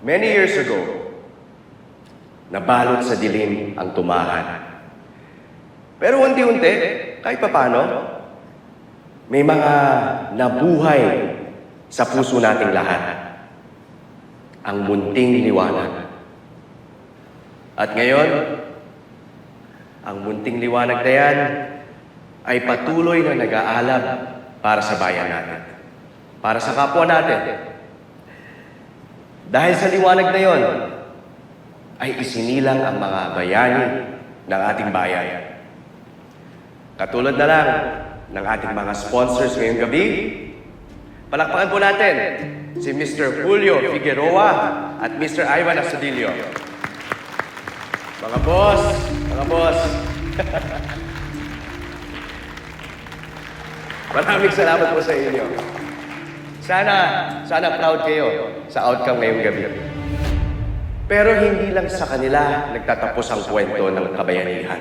Many years ago, nabalot sa dilim ang tumahan. Pero unti-unti, kahit papano, may mga nabuhay sa puso nating lahat. Ang munting liwanag. At ngayon, ang munting liwanag na yan ay patuloy na nag-aalab para sa bayan natin. Para sa kapwa natin. Dahil sa liwanag na yon, ay isinilang ang mga bayani ng ating bayan. Katulad na lang ng ating mga sponsors ngayong gabi, palakpakan po natin si Mr. Julio Figueroa at Mr. Ivan Astudillo. Mga boss, maraming salamat po sa inyo. Sana proud kayo sa outcome ngayong gabi. Pero hindi lang sa kanila nagtatapos ang kwento ng kabayanihan.